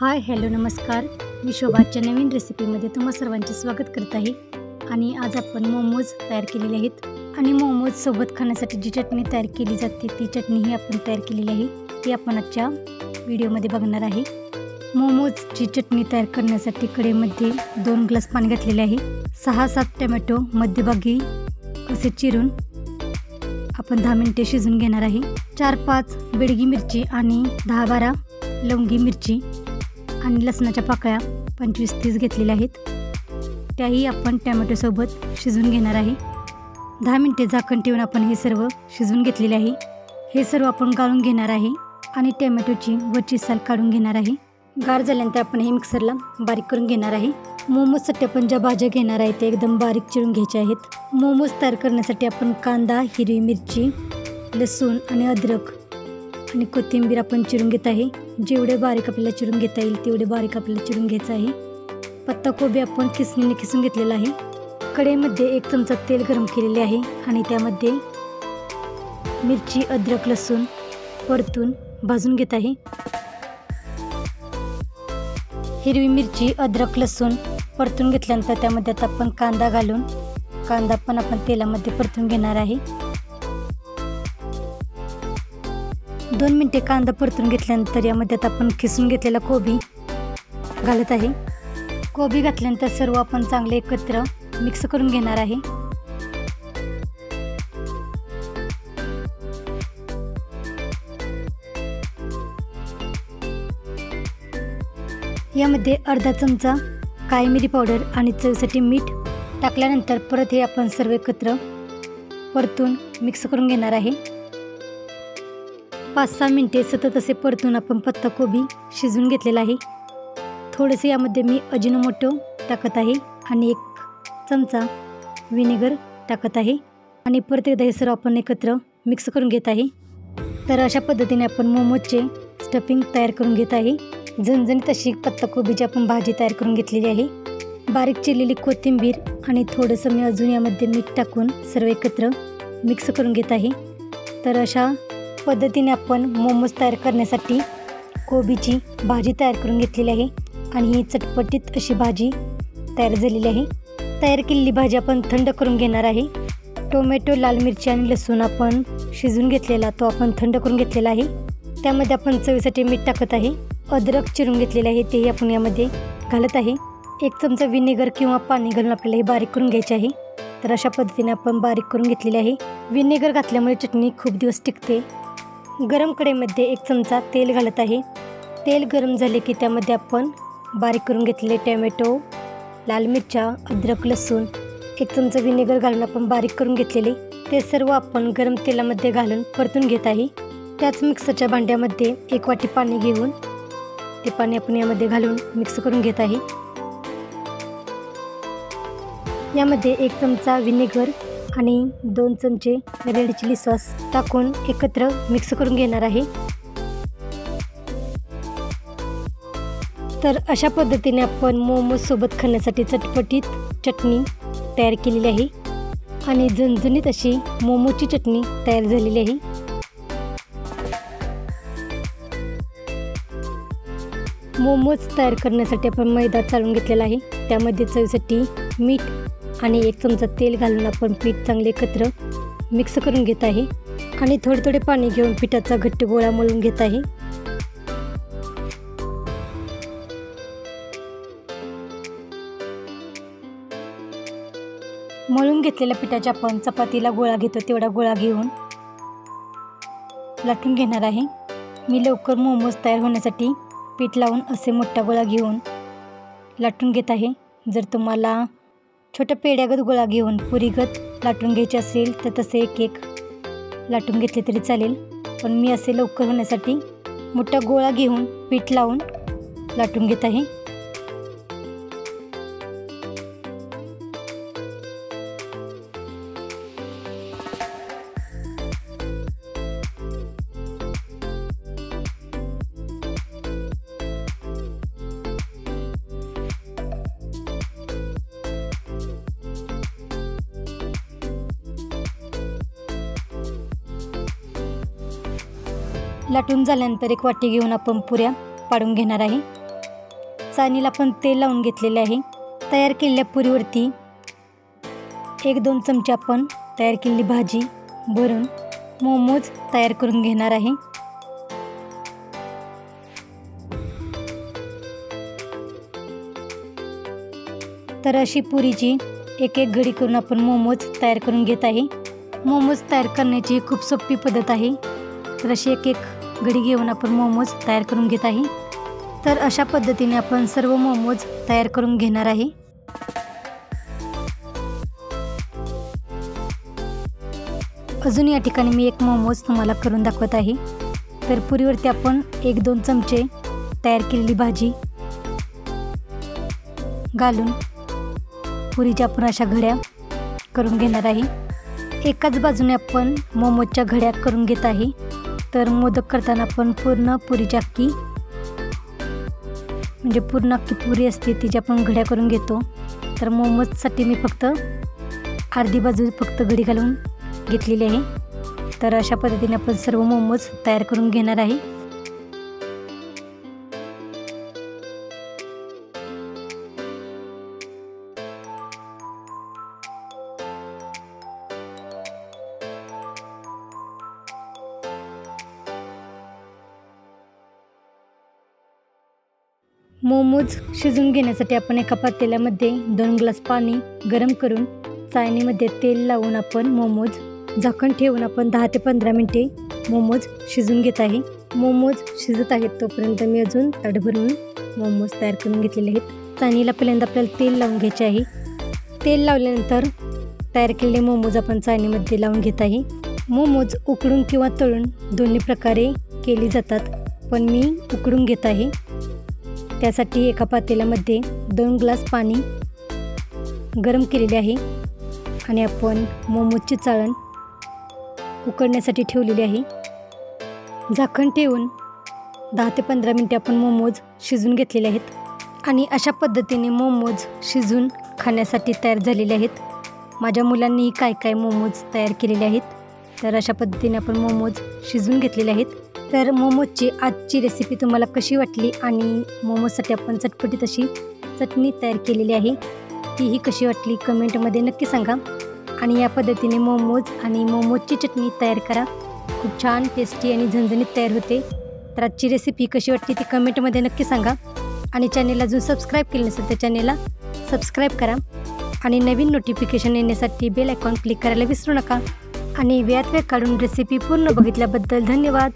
Hi hello नमस्कार, मी शोभाच्या नवीन रेसिपीमध्ये तुम्हा सर्वांचे स्वागत करत आहे। आणि आज आपण मोमोज तयार केलेले आहेत आणि मोमोज सोबत खाण्यासाठी जी चटणी तयार केली जाते ती चटणीही आपण तयार केलेली आहे, ती आपण आजच्या व्हिडिओमध्ये बघणार आहे। मोमोजची चटणी तयार करण्यासाठी कढईमध्ये 2 ग्लास पाणी घातलेले आहे। 6-7 टोमॅटो मध्यभागी असे चिरून आपण 10 मिनिटे शिजवून घेणार आहे। 4-5 बेडगी मिरची आणि 10-12 लवंगी मिरची आणि लसणाच्या पाकळ्या 25-30 घेतलेल्या आहेत, त्याही आपण टोमॅटो सोबत शिजवून घेणार आहे। 10 मिनिटे झाकण ठेवून आपण हे सर्व शिजवून घेतलेले आहे। हे सर्व आपण गाळून घेणार आहे आणि टोमॅटोची वरची साल काढून घेणार आहे। गार झाल्यानंतर आपण हे मिक्सरला बारीक करून घेणार आहे। मोमोजसाठी आपण ज्या भाज्या घेणार आहे ते एकदम बारीक चिरून घ्यायचे आहेत। मोमोज तयार करण्यासाठी आपण कांदा, हिरवी मिरची, लसूण आणि अद्रक आणि कोथिंबीर आपण चिरून घेत आहे। जेवढे बारीक आपल्याला चिरून घेता येईल तेवढे बारीक आपल्याला चिरून घ्यायचं आहे। पत्ताकोबी आपण खिसणीने खिसून घेतलेला आहे। कढईमध्ये 1 चमचा तेल गरम केलेले आहे आणि त्यामध्ये मिरची, अद्रक, लसूण परतून भाजून घेत आहे। हिरवी मिरची, अद्रक, लसूण परतून घेतल्यानंतर त्यामध्ये आता आपण कांदा घालून कांदा पण आपण तेलामध्ये परतून घेणार आहे। 2 मिनिटे कांदा परतून घेतल्यानंतर यामध्ये आता आपण खिसून घेतलेला कोबी घालत आहे। कोबी घातल्यानंतर सर्व आपण चांगले एकत्र मिक्स करून घेणार आहे। यामध्ये अर्धा चमचा काळी मिरी पावडर आणि चवीसाठी मीठ टाकल्यानंतर परत हे आपण सर्व एकत्र परतून मिक्स करून घेणार आहे। 5-6 मिनिटे सतत असे परतून आपण पत्ताकोबी शिजवून घेतलेला आहे। थोडेसे यामध्ये मी अजिनोमोटो टाकत आहे आणि 1 चमचा व्हिनेगर टाकत आहे आणि परत एकदा हे सर्व आपण एकत्र मिक्स करून घेत आहे। तर अशा पद्धतीने आपण मोमोजचे स्टफिंग तयार करून घेत आहे। झणझणीत अशी पत्ताकोबीची आपण भाजी तयार करून घेतलेली आहे। बारीक चिरलेली कोथिंबीर आणि थोडंसं मी अजून यामध्ये मीठ टाकून सर्व एकत्र मिक्स करून घेत आहे। तर अशा पद्धतीने आपण मोमोज तयार करण्यासाठी कोबीची भाजी तयार करून घेतलेली आहे आणि ही चटपटीत अशी भाजी तयार झालेली आहे। तयार केलेली भाजी आपण थंड करून घेणार आहे। टोमॅटो, लाल मिरची आणि लसूण आपण शिजवून घेतलेला तो आपण थंड करून घेतलेला आहे। त्यामध्ये आपण चवीसाठी मीठ टाकत आहे। अद्रक चिरून घेतलेले आहे तेही आपण यामध्ये घालत आहे। 1 चमचा व्हिनेगर किंवा पाणी घालून आपल्याला हे बारीक करून घ्यायचे आहे। तर अशा पद्धतीने आपण बारीक करून घेतलेले आहे। व्हिनेगर घातल्यामुळे चटणी खूप दिवस टिकते। गरम कढईमध्ये 1 चमचा तेल घालत आहे। तेल गरम झाले की त्यामध्ये आपण बारीक करून घेतलेले टोमॅटो, लाल मिरच्या, अद्रक, लसूण 1 चमचा व्हिनेगर घालून आपण बारीक करून घेतलेले ते सर्व आपण गरम तेलामध्ये घालून परतून घेत आहे। त्याच मिक्सरच्या भांड्यामध्ये 1 वाटी पाणी घेऊन ते पाणी आपण यामध्ये घालून मिक्स करून घेत आहे। यामध्ये 1 चमचा व्हिनेगर आणि 2 चमचे रेड चिली सॉस टाकून एकत्र मिक्स करून घेणार आहे। तर अशा पद्धतीने आपण मोमोज सोबत खाण्यासाठी चटपटीत चटणी तयार केलेली आहे आणि झणझणीत अशी मोमोची चटणी तयार झालेली आहे। मोमोज तयार करण्यासाठी आपण मैदा चाळून घेतलेला आहे। त्यामध्ये चवीसाठी मीठ आणि 1 चमचा तेल घालून आपण पीठ चांगले एकत्र मिक्स करून घेत आहे आणि थोडे थोडे पाणी घेऊन पिठाचा घट्ट गोळा मळून घेत आहे। मळून घेतलेल्या पिठाच्या आपण चपातीला गोळा घेतो तेवढा गोळा घेऊन लाटून घेणार आहे। मी लवकर मोमोज तयार होण्यासाठी पीठ लावून असे मोठा गोळा घेऊन लाटून घेत आहे। जर तुम्हाला छोट्या पेड्यागत गोळा घेऊन पुरीगत लाटून घ्यायचे असेल तर तसे एक लाटून घेतले तरी चालेल, पण मी असे लवकर होण्यासाठी मोठा गोळा घेऊन पीठ लावून लाटून घेत आहे। लाटून झाल्यानंतर एक वाटी घेऊन आपण पुऱ्या पाडून घेणार आहे। चाळणीला पण तेल लावून घेतलेले आहे। तयार केलेल्या पुरीवरती 1-2 चमचे आपण तयार केलेली भाजी भरून मोमोज तयार करून घेणार आहे। तर अशी पुरीची एक घडी करून आपण मोमोज तयार करून घेत आहे। मोमोज तयार करण्याची खूप सोपी पद्धत आहे। तर अशी एक घडी घेऊन आपण मोमोज तयार करून घेत आहे। तर अशा पद्धतीने आपण सर्व मोमोज तयार करून घेणार आहे। अजून या ठिकाणी मी एक मोमोज तुम्हाला करून दाखवत आहे। तर पुरीवरती आपण 1-2 चमचे तयार केलेली भाजी घालून पुरीच्या आपण अशा घड्या करून घेणार आहे। एकाच बाजूने आपण मोमोजच्या घड्या करून घेत आहे। तर मोदक करताना आपण पूर्ण पुरीची अख्खी म्हणजे पूर्ण अख्खी पुरी असते तिची आपण घड्या करून घेतो। तर मोमोजसाठी मी फक्त अर्धी बाजू फक्त घडी घालून घेतलेली आहे। तर अशा पद्धतीने आपण सर्व मोमोज तयार करून घेणार आहे। मोमोज शिजून घेण्यासाठी आपण एका पातेल्यामध्ये 2 ग्लास पाणी गरम करून चाळणीमध्ये तेल लावून आपण मोमोज झाकण ठेवून आपण 10 ते 15 मिनिटे मोमोज शिजून घेत आहे। मोमोज शिजत आहेत तोपर्यंत मी अजून ताट भरून मोमोज तयार करून घेतलेले आहेत। चाळणीला पहिल्यांदा आपल्याला तेल लावून घ्यायचे आहे। तेल लावल्यानंतर तयार केलेले मोमोज आपण चाळणीमध्ये लावून घेत आहे। मोमोज उकडून किंवा तळून दोन्ही प्रकारे केली जातात, पण मी उकडून घेत आहे। त्यासाठी एका पातेल्यामध्ये 2 ग्लास पाणी गरम केलेले आहे आणि आपण मोमोजची चाळण उकडण्यासाठी ठेवलेली आहे। झाकण ठेवून 10 ते 15 मिनिटे आपण मोमोज शिजून घेतलेले आहेत आणि अशा पद्धतीने मोमोज शिजून खाण्यासाठी तयार झालेले आहेत। माझ्या मुलांनी काय मोमोज तयार केलेले आहेत। तर अशा पद्धतीने आपण मोमोज शिजवून घेतलेले आहेत। तर मोमोजची आजची रेसिपी तुम्हाला कशी वाटली आणि मोमोजसाठी आपण चटपटीत अशी चटणी तयार केलेली आहे, तीही कशी वाटली कमेंटमध्ये नक्की सांगा। आणि या पद्धतीने मोमोज आणि मोमोजची चटणी तयार करा, खूप छान टेस्टी आणि झणझणीत तयार होते। तर आजची रेसिपी कशी वाटली ती कमेंटमध्ये नक्की सांगा आणि चॅनेलला जो सबस्क्राईब केलं नसेल त्या चॅनेलला सबस्क्राईब करा आणि नवीन नोटिफिकेशन येण्यासाठी बेल आयकॉन क्लिक करायला विसरू नका। आणि वेळात वेळ काढून रेसिपी पूर्ण बघितल्याबद्दल धन्यवाद।